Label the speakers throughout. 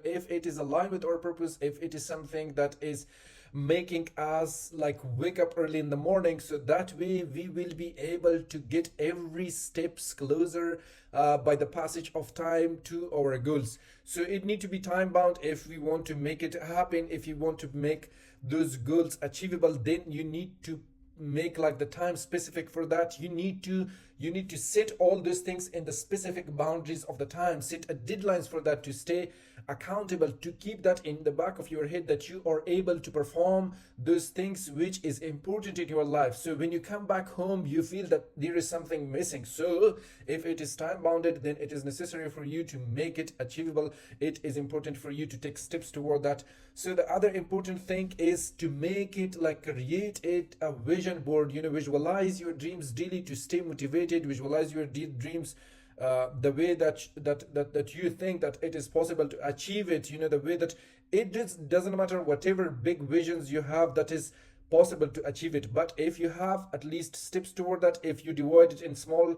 Speaker 1: if it is aligned with our purpose, if it is something that is making us like wake up early in the morning, so that way we will be able to get every steps closer by the passage of time to our goals. So it need to be time bound if we want to make it happen. If you want to make those goals achievable, then you need to make like the time specific for that. You need to set all those things in the specific boundaries of the time, set a deadlines for that, to stay accountable, to keep that in the back of your head, that you are able to perform those things which is important in your life. So when you come back home, you feel that there is something missing. So if it is time bounded, then it is necessary for you to make it achievable. It is important for you to take steps toward that. So the other important thing is to make it like create it a vision board. Visualize your dreams daily to stay motivated. Visualize your dreams the way that you think that it is possible to achieve it. The way that it just doesn't matter whatever big visions you have, that is possible to achieve it. But if you have at least steps toward that, if you divide it in small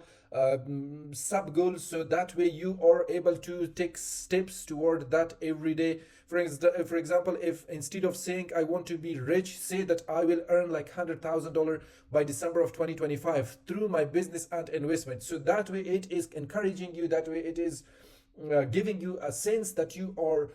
Speaker 1: sub goals, so that way you are able to take steps toward that every day. For example, if instead of saying I want to be rich, say that I will earn like $100,000 by December of 2025 through my business and investment. So that way it is encouraging you, that way it is giving you a sense that you are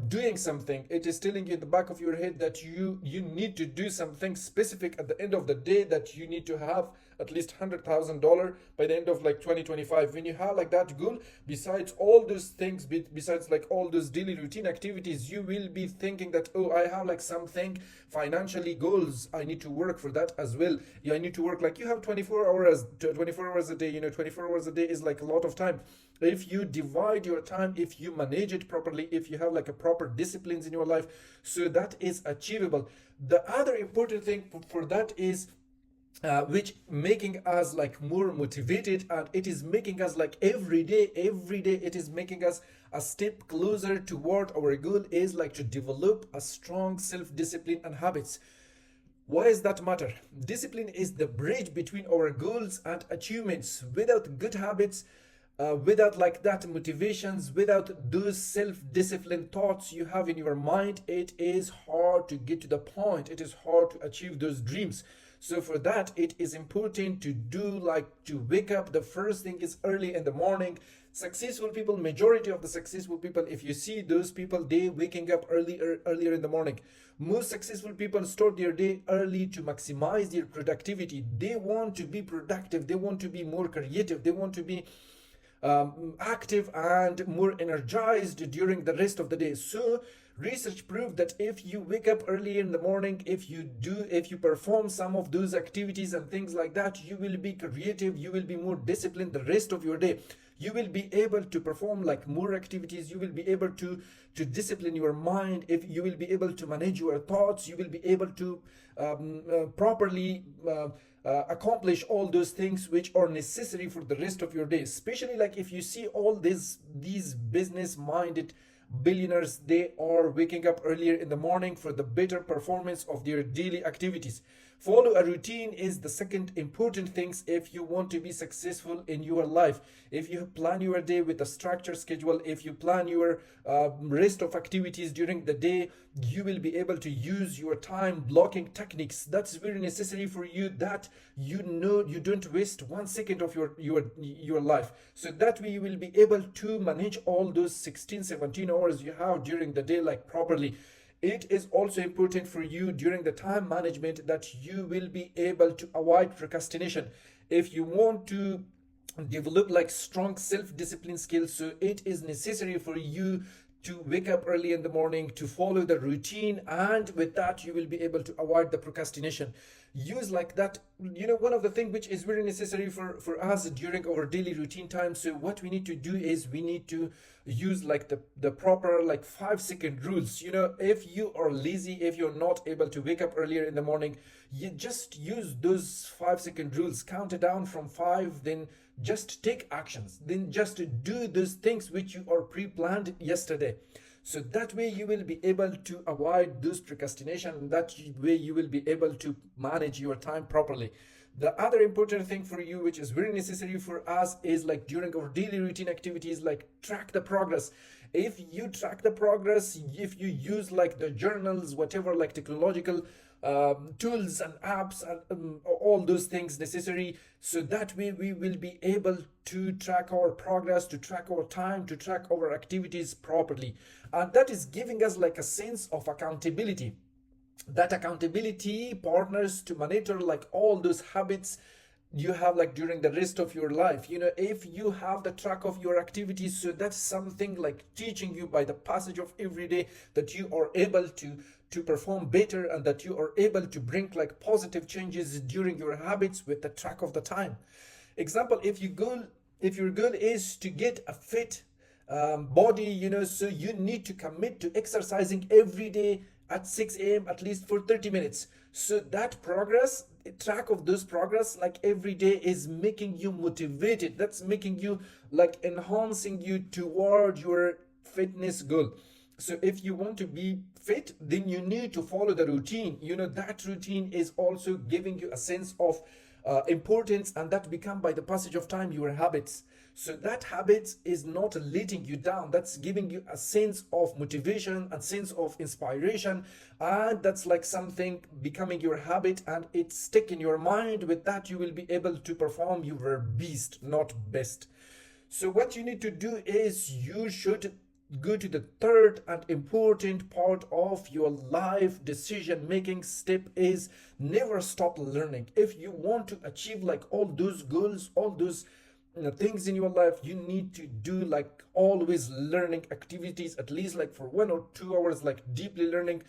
Speaker 1: doing something. It is telling you in the back of your head that you need to do something specific at the end of the day, that you need to have at least $100,000 by the end of like 2025. When you have like that goal, besides all those things, besides like all those daily routine activities, you will be thinking that, oh, I have like something financially goals, I need to work for that as well. I need to work, like you have 24 hours a day. 24 hours a day is like a lot of time. If you divide your time, if you manage it properly, if you have like a proper disciplines in your life, so that is achievable. The other important thing for that is which making us like more motivated, and it is making us like every day it is making us a step closer toward our goal, is like to develop a strong self-discipline and habits. Why does that matter? Discipline is the bridge between our goals and achievements. Without good habits, without like that motivations, without those self-discipline thoughts you have in your mind, it is hard to get to the point. It is hard to achieve those dreams. So for that, it is important to wake up. The first thing is early in the morning. Successful people, majority of the successful people, if you see those people, they waking up earlier in the morning. Most successful people start their day early to maximize their productivity. They want to be productive. They want to be more creative. They want to be active and more energized during the rest of the day. So research proved that if you wake up early in the morning, if you perform some of those activities and things like that, you will be creative, you will be more disciplined the rest of your day. You will be able to perform like more activities. You will be able to discipline your mind. If you will be able to manage your thoughts, you will be able to properly accomplish all those things which are necessary for the rest of your day. Especially like if you see all these business minded billionaires, they are waking up earlier in the morning for the better performance of their daily activities. Follow a routine is the second important things if you want to be successful in your life. If you plan your day with a structured schedule, if you plan your rest of activities during the day, you will be able to use your time blocking techniques. That's very necessary for you, that you don't waste 1 second of your life. So that way you will be able to manage all those 16-17 hours you have during the day like properly. It is also important for you during the time management that you will be able to avoid procrastination. If you want to develop like strong self-discipline skills, so it is necessary for you to wake up early in the morning, to follow the routine, and with that you will be able to avoid the procrastination. Use like that, one of the things which is very necessary for us during our daily routine time. So what we need to do is we need to use like the proper like 5-second rules. If you are lazy, if you're not able to wake up earlier in the morning, you just use those 5-second rules. Count it down from 5, then just take actions, then just do those things which you are pre-planned yesterday. So that way you will be able to avoid those procrastination. That way you will be able to manage your time properly. The other important thing for you, which is very necessary for us, is like during our daily routine activities, like track the progress. If you track the progress, if you use like the journals, whatever like technological tools and apps and all those things necessary, so that way we will be able to track our progress, to track our time, to track our activities properly. And that is giving us like a sense of accountability. That accountability partners to monitor like all those habits you have like during the rest of your life. If you have the track of your activities, so that's something like teaching you by the passage of every day that you are able to perform better, and that you are able to bring like positive changes during your habits with the track of the time. Example, if your goal is to get a fit body, so you need to commit to exercising every day at 6 a.m. at least for 30 minutes. So that progress, track of this progress like every day is making you motivated. That's making you like enhancing you toward your fitness goal. So if you want to be fit, then you need to follow the routine. That routine is also giving you a sense of importance, and that become by the passage of time your habits. So that habit is not letting you down. That's giving you a sense of motivation and sense of inspiration, and that's like something becoming your habit, and it's stick in your mind. With that, you will be able to perform your beast, not best. So what you need to do is you should go to the third and important part of your life decision making step is never stop learning. If you want to achieve like all those goals, all those things in your life, you need to do like always learning activities, at least like for 1 or 2 hours, like deeply learning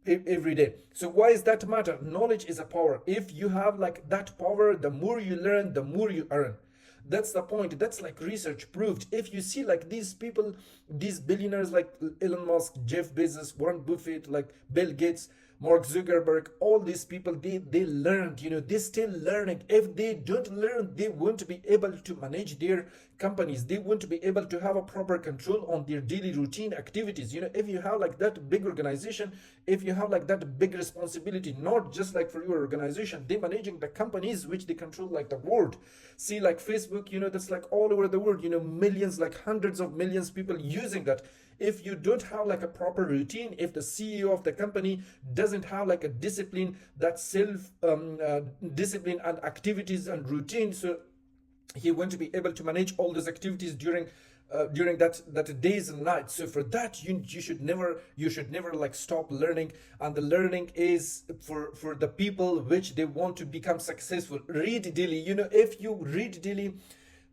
Speaker 1: every day. So why is that matter? Knowledge is a power. If you have like that power, the more you learn, the more you earn. That's the point. That's like research proved. If you see like these people, these billionaires like Elon Musk, Jeff Bezos, Warren Buffett, like Bill Gates, Mark Zuckerberg, all these people, they learned, they're still learning. If they don't learn, they won't be able to manage their companies. They won't be able to have a proper control on their daily routine activities. If you have like that big organization, if you have like that big responsibility, not just like for your organization, they managing the companies which they control like the world. See like Facebook, that's like all over the world, millions, like hundreds of millions people using that. If you don't have like a proper routine, if the CEO of the company doesn't have like a discipline, that self discipline and activities and routine, so he won't be able to manage all those activities during that days and nights. So for that, you should never like stop learning. And the learning is for the people which they want to become successful. Read daily. If you read daily,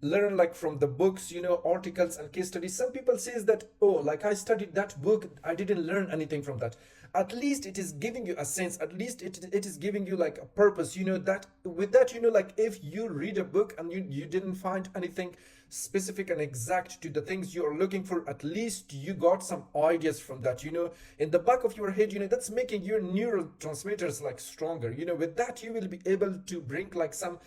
Speaker 1: learn like from the books, articles and case studies. Some people says that, oh, like I studied that book, I didn't learn anything from that. At least it is giving you a sense, at least it is giving you like a purpose, that with that, like if you read a book and you didn't find anything specific and exact to the things you are looking for, at least you got some ideas from that, in the back of your head, that's making your neurotransmitters like stronger. With that, you will be able to bring like some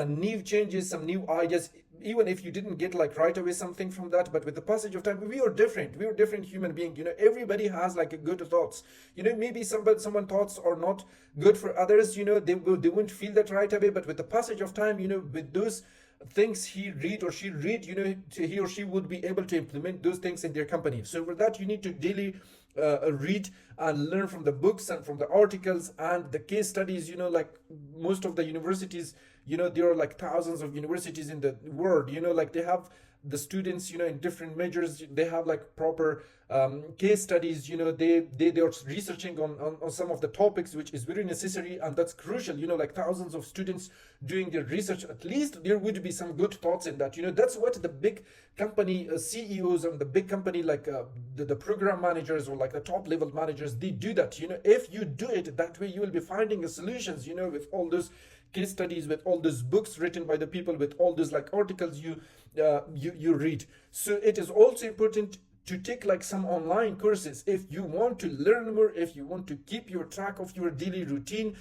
Speaker 1: new changes, some new ideas, even if you didn't get like right away something from that. But with the passage of time, we are different human beings. Everybody has like a good thoughts. Maybe someone thoughts are not good for others. They won't feel that right away. But with the passage of time, with those things he read or she read, he or she would be able to implement those things in their company. So for that, you need to daily read and learn from the books and from the articles and the case studies. Like most of the universities, there are like thousands of universities in the world. Like they have the students, in different majors, they have like proper case studies. They are researching on some of the topics, which is very necessary, and that's crucial. Like thousands of students doing their research, at least there would be some good thoughts in that. That's what the big company CEOs and the big company like the program managers or like the top level managers, they do that. If you do it that way, you will be finding solutions, with all those case studies, with all those books written by the people, with all those like articles you read. So it is also important to take like some online courses if you want to learn more, if you want to keep your track of your daily routine.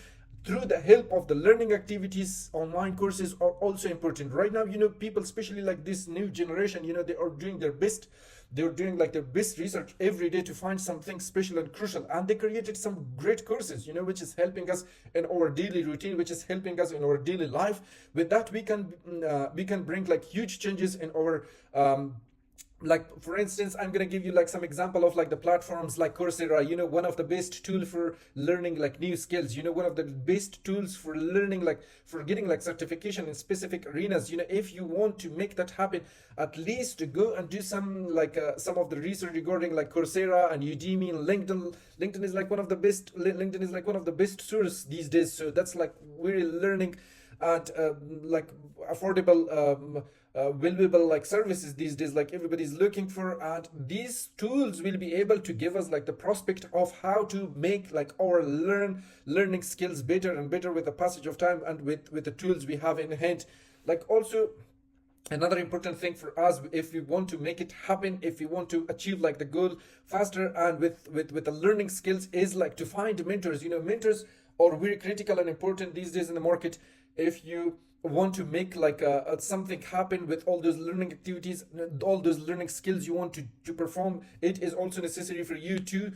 Speaker 1: Through the help of the learning activities, online courses are also important. Right now, people, especially like this new generation, they are doing their best. They're doing like their best research every day to find something special and crucial. And they created some great courses, which is helping us in our daily routine, which is helping us in our daily life. With that, we can bring like huge changes in our like for instance, I'm gonna give you like some example of like the platforms like Coursera, one of the best tool for learning like new skills, one of the best tools for learning, like for getting like certification in specific arenas. If you want to make that happen, at least to go and do some of the research regarding like Coursera and Udemy and LinkedIn is like one of the best. LinkedIn is like one of the best source these days, so that's like we're learning and like affordable, valuable like services these days, like everybody's looking for. And these tools will be able to give us like the prospect of how to make like our learning skills better and better with the passage of time and with the tools we have in hand. Like also, another important thing for us, if we want to make it happen, if we want to achieve like the goal faster and with the learning skills, is like to find mentors. Mentors are very critical and important these days in the market. If you want to make like something happen with all those learning activities, all those learning skills you want to perform, it is also necessary for you to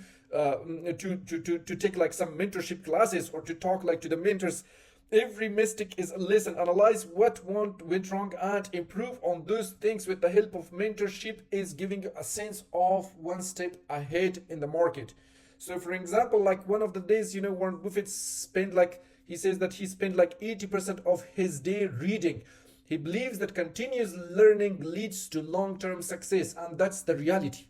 Speaker 1: take like some mentorship classes or to talk like to the mentors. Every mistake is a lesson. Analyze what went wrong and improve on those things. With the help of mentorship, is giving you a sense of one step ahead in the market. So for example, like one of the days, Warren Buffett spent like, he says that he spent like 80% of his day reading. He believes that continuous learning leads to long-term success, and that's the reality.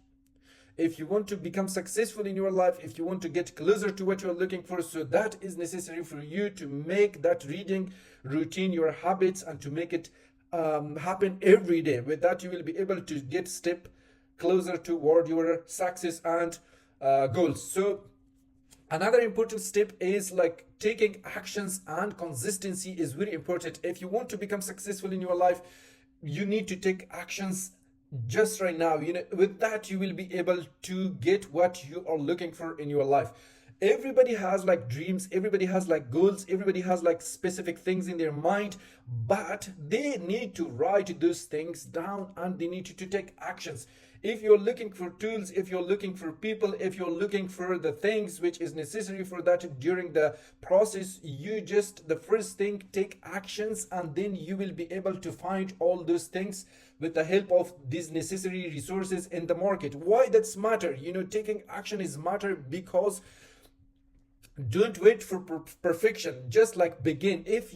Speaker 1: If you want to become successful in your life, if you want to get closer to what you're looking for, so that is necessary for you to make that reading routine your habits and to make it happen every day. With that, you will be able to get step closer toward your success and goals. So another important step is like taking actions, and consistency is very important. If you want to become successful in your life, you need to take actions just right now. With that, you will be able to get what you are looking for in your life. Everybody has like dreams, everybody has like goals, everybody has like specific things in their mind, but they need to write those things down and they need to take actions. If you're looking for tools, if you're looking for people, if you're looking for the things which is necessary for that during the process, you just, the first thing, take actions, and then you will be able to find all those things with the help of these necessary resources in the market. Why that's matter? Taking action is matter because don't wait for perfection, just like begin. If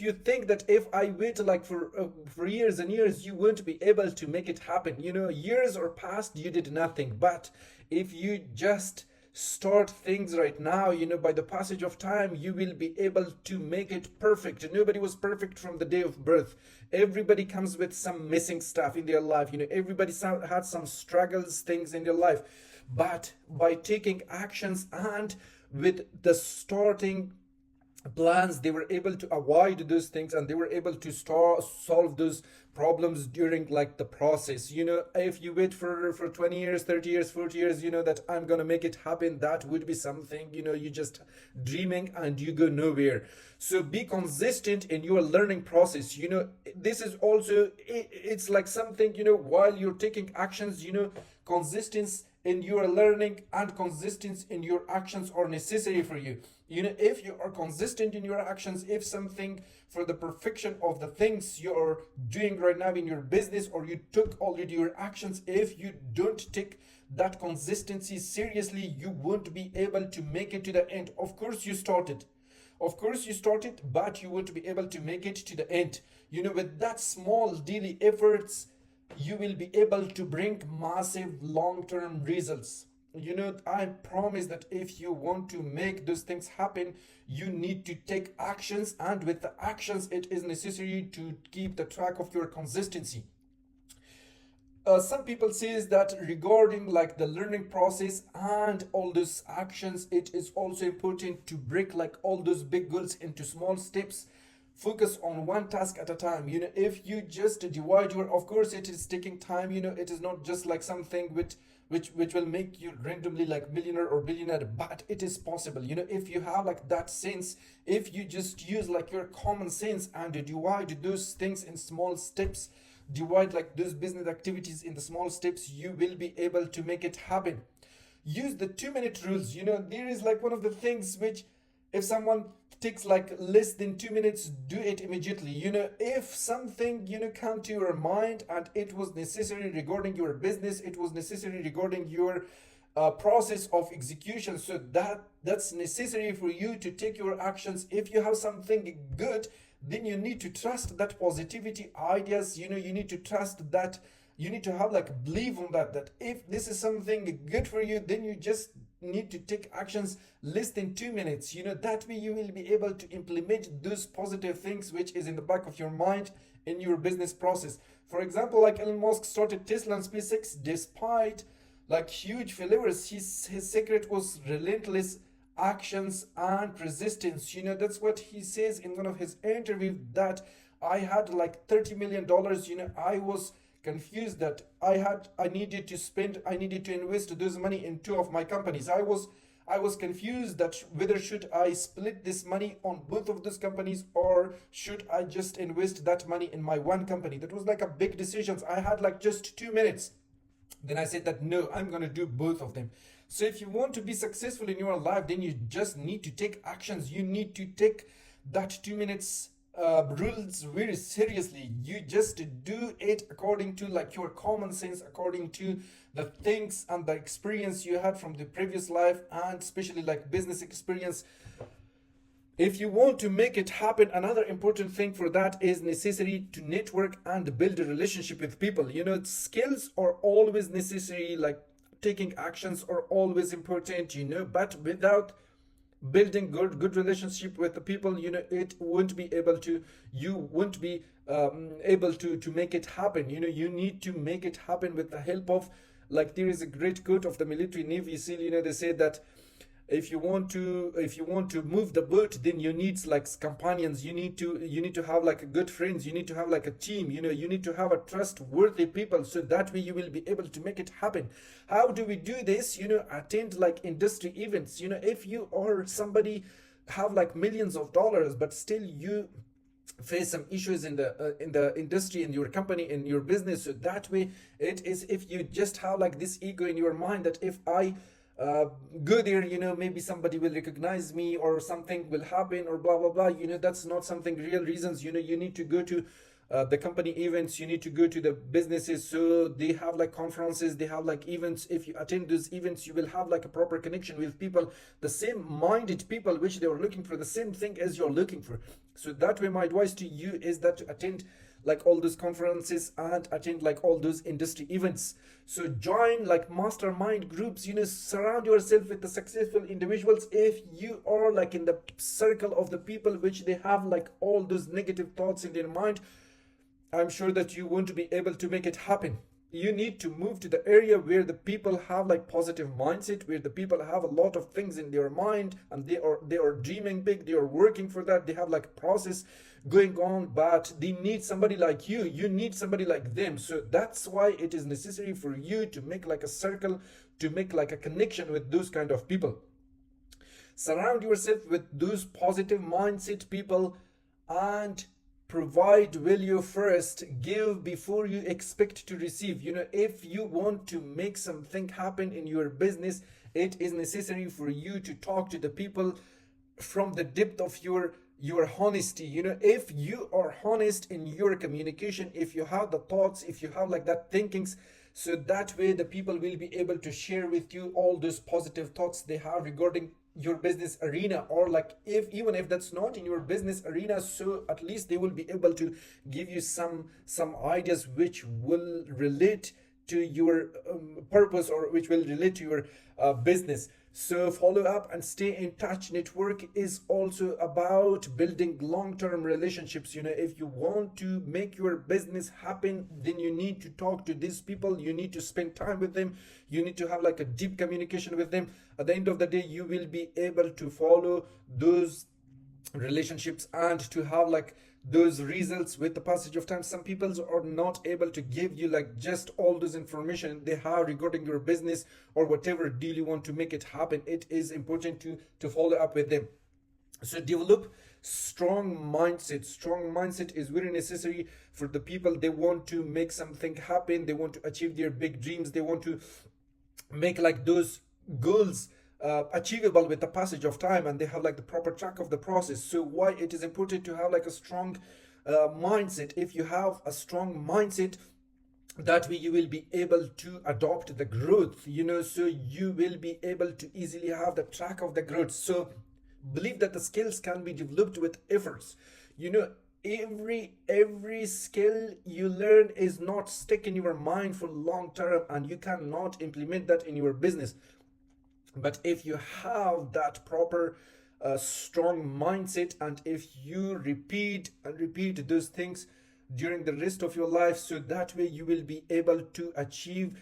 Speaker 1: you think that if I wait like for years and years, you won't be able to make it happen. Years are past, you did nothing. But if you just start things right now, by the passage of time, you will be able to make it perfect. Nobody was perfect from the day of birth. Everybody comes with some missing stuff in their life. Everybody had some struggles, things in their life. But by taking actions and with the starting plans, they were able to avoid those things, and they were able to solve those problems during like the process. If you wait for 20 years, 30 years, 40 years, that I'm gonna make it happen, that would be something, you just dreaming and you go nowhere. So be consistent in your learning process. This is also, it's like something, while you're taking actions, consistency in your learning and consistency in your actions are necessary for you. If you are consistent in your actions, if something for the perfection of the things you're doing right now in your business, or you took already your actions, if you don't take that consistency seriously, you won't be able to make it to the end. Of course you started, but you won't be able to make it to the end. With that small daily efforts, you will be able to bring massive long-term results. I promise that if you want to make those things happen, you need to take actions, and with the actions, it is necessary to keep the track of your consistency. Some people says that regarding like the learning process and all those actions, it is also important to break like all those big goals into small steps. Focus on one task at a time. If you just divide of course it is taking time. It is not just like something which will make you randomly like millionaire or billionaire, but it is possible. If you have like that sense, if you just use like your common sense and divide those things in small steps, divide like those business activities in the small steps, you will be able to make it happen. Use the 2-minute rules. There is like one of the things which If someone takes like less than 2 minutes, do it immediately. If something come to your mind and it was necessary regarding your business, it was necessary regarding your process of execution, so that's necessary for you to take your actions. If you have something good, then you need to trust that positivity ideas. You need to trust that, you need to have like believe on that if this is something good for you, then you just need to take actions less than 2 minutes. That way you will be able to implement those positive things which is in the back of your mind in your business process. For example, like Elon Musk started Tesla and SpaceX despite like huge failures. His secret was relentless actions and persistence. That's what he says in one of his interviews, that I had like $30 million. I was confused that I needed to spend, I needed to invest this money in two of my companies. I was confused that whether should I split this money on both of those companies, or should I just invest that money in my one company. That was like a big decision. I had like just 2 minutes. Then I said that no, I'm gonna do both of them. So if you want to be successful in your life, then you just need to take actions. You need to take that 2 minutes rules very seriously. You just do it according to like your common sense, according to the things and the experience you had from the previous life, and especially like business experience. If you want to make it happen, another important thing for that is necessary to network and build a relationship with people. Skills are always necessary, like taking actions are always important, but without building good relationship with the people, it won't be able to, you won't be able to make it happen. You need to make it happen with the help of, like, there is a great quote of the military Navy SEAL. They say that if you want to move the boat, then you need like companions. You need to have like good friends. You need to have like a team. You need to have a trustworthy people, so that way you will be able to make it happen. How do we do this? Attend like industry events. If you are somebody have like millions of dollars, but still you face some issues in the industry, in your company, in your business, so that way it is, if you just have like this ego in your mind that if I go there, maybe somebody will recognize me or something will happen or blah blah blah. That's not something real reasons. You need to go to the company events. You need to go to the businesses, so they have like conferences, they have like events. If you attend those events, you will have like a proper connection with people, the same minded people, which they are looking for the same thing as you're looking for. So that way my advice to you is that to attend like all those conferences and attend like all those industry events. So join like mastermind groups. Surround yourself with the successful individuals. If you are like in the circle of the people which they have like all those negative thoughts in their mind, I'm sure that you won't be able to make it happen. You need to move to the area where the people have like positive mindset, where the people have a lot of things in their mind, and they are dreaming big, they are working for that, they have like a process going on, but they need somebody like you. You need somebody like them. So that's why it is necessary for you to make like a circle, to make like a connection with those kind of people. Surround yourself with those positive mindset people, and provide value first. Give before you expect to receive. If you want to make something happen in your business, it is necessary for you to talk to the people from the depth of your honesty. If you are honest in your communication, if you have the thoughts, if you have like that thinkings, so that way the people will be able to share with you all those positive thoughts they have regarding your business arena, or like if even if that's not in your business arena, so at least they will be able to give you some ideas which will relate to your purpose, or which will relate to your business. So follow up and stay in touch. Network is also about building long-term relationships. If you want to make your business happen, then you need to talk to these people. You need to spend time with them. You need to have like a deep communication with them. At the end of the day, you will be able to follow those relationships and to have like those results with the passage of time. Some people are not able to give you like just all this information they have regarding your business or whatever deal you want to make it happen. It is important to follow up with them. So develop strong mindset is very necessary for the people. They want to make something happen, they want to achieve their big dreams, they want to make like those goals achievable with the passage of time, and they have like the proper track of the process. So why it is important to have like a strong mindset. If you have a strong mindset, that way you will be able to adopt the growth, so you will be able to easily have the track of the growth. So believe that the skills can be developed with efforts. Every skill you learn is not stuck in your mind for long term, and you cannot implement that in your business. But if you have that proper strong mindset, and if you repeat and repeat those things during the rest of your life, so that way you will be able to achieve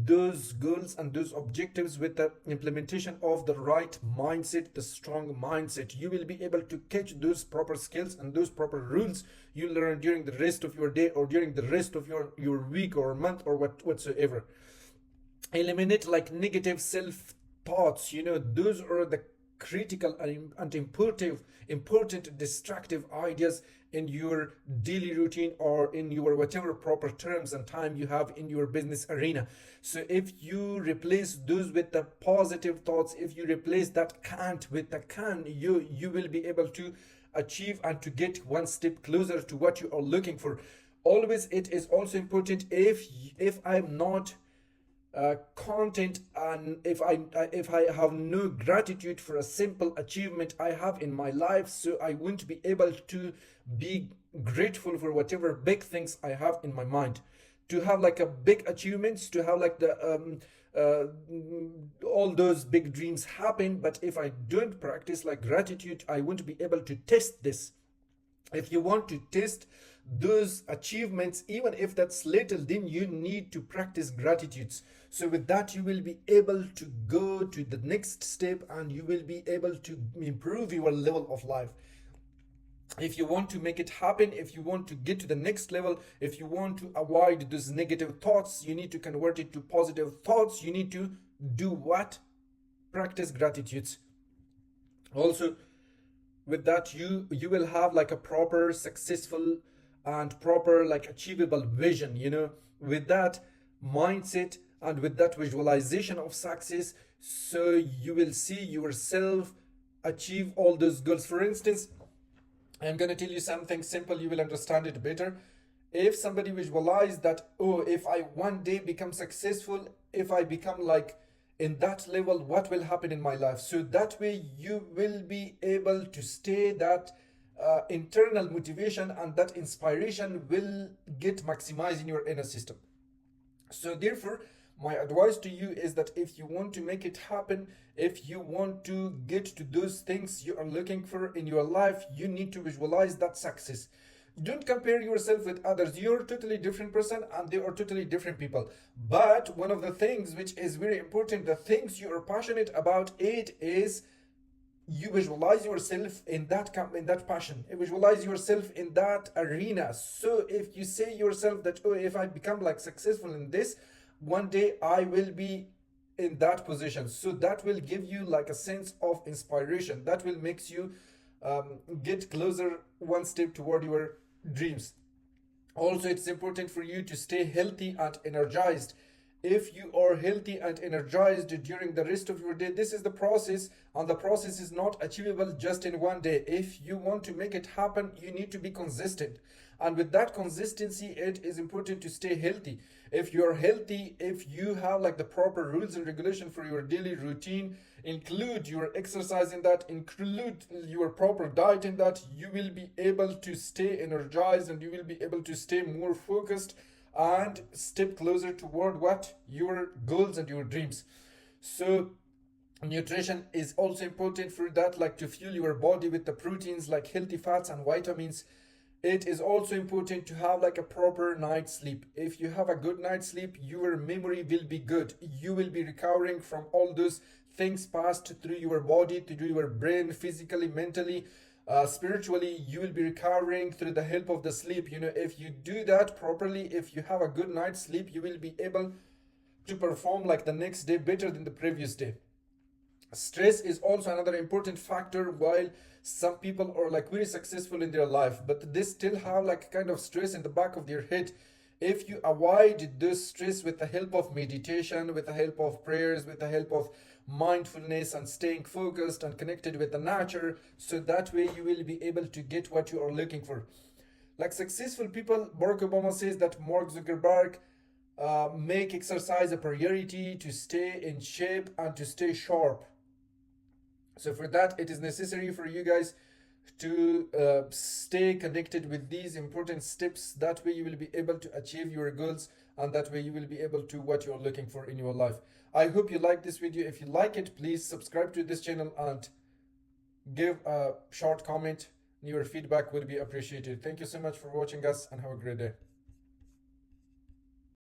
Speaker 1: those goals and those objectives with the implementation of the right mindset, the strong mindset. You will be able to catch those proper skills and those proper rules you learn during the rest of your day, or during the rest of your week or month, or whatsoever. Eliminate like negative self thoughts. Those are the critical and important destructive ideas in your daily routine, or in your whatever proper terms and time you have in your business arena. So if you replace those with the positive thoughts, if you replace that can't with the can, you will be able to achieve and to get one step closer to what you are looking for. Always, it is also important, if I'm not content, and if I have no gratitude for a simple achievement I have in my life, so I won't be able to be grateful for whatever big things I have in my mind. To have like a big achievements, to have like the all those big dreams happen, but if I don't practice like gratitude, I won't be able to test this. If you want to test those achievements, even if that's little, then you need to practice gratitudes. So with that, you will be able to go to the next step, and you will be able to improve your level of life. If you want to make it happen, if you want to get to the next level, if you want to avoid those negative thoughts, you need to convert it to positive thoughts. You need to do what? Practice gratitudes. Also, with that, you will have like a proper successful and proper like achievable vision, with that mindset and with that visualization of success. So you will see yourself achieve all those goals. For instance, I'm going to tell you something simple, you will understand it better. If somebody visualize that, oh, if I one day become successful, if I become like in that level, what will happen in my life? So that way you will be able to stay that internal motivation, and that inspiration will get maximized in your inner system. So therefore, my advice to you is that if you want to make it happen, if you want to get to those things you are looking for in your life, you need to visualize that success. Don't compare yourself with others. You're a totally different person, and they are totally different people. But one of the things which is very important, the things you are passionate about, it is you visualize yourself in that passion. You visualize yourself in that arena. So if you say yourself that, oh, if I become like successful in this, one day I will be in that position. So that will give you like a sense of inspiration. That will makes you get closer one step toward your dreams. Also, it's important for you to stay healthy and energized. If you are healthy and energized during the rest of your day, this is the process, and the process is not achievable just in one day. If you want to make it happen, you need to be consistent, and with that consistency, it is important to stay healthy. If you're healthy, if you have like the proper rules and regulation for your daily routine, include your exercise in that, include your proper diet in that, you will be able to stay energized, and you will be able to stay more focused and step closer toward what? Your goals and your dreams. So nutrition is also important for that, like to fuel your body with the proteins like healthy fats and vitamins. It is also important to have like a proper night's sleep. If you have a good night's sleep, your memory will be good. You will be recovering from all those things passed through your body, through your brain, physically, mentally, spiritually. You will be recovering through the help of the sleep. If you do that properly, if you have a good night's sleep, you will be able to perform like the next day better than the previous day. Stress is also another important factor. While some people are like very successful in their life, but they still have like kind of stress in the back of their head. If you avoid this stress with the help of meditation, with the help of prayers, with the help of mindfulness and staying focused and connected with the nature, so that way you will be able to get what you are looking for. Like successful people, Barack Obama says that Mark Zuckerberg make exercise a priority to stay in shape and to stay sharp. So for that, it is necessary for you guys to stay connected with these important steps. That way you will be able to achieve your goals, and that way you will be able to what you're looking for in your life. I hope you like this video. If you like it, please subscribe to this channel and give a short comment. Your feedback will be appreciated. Thank you so much for watching us, and have a great day.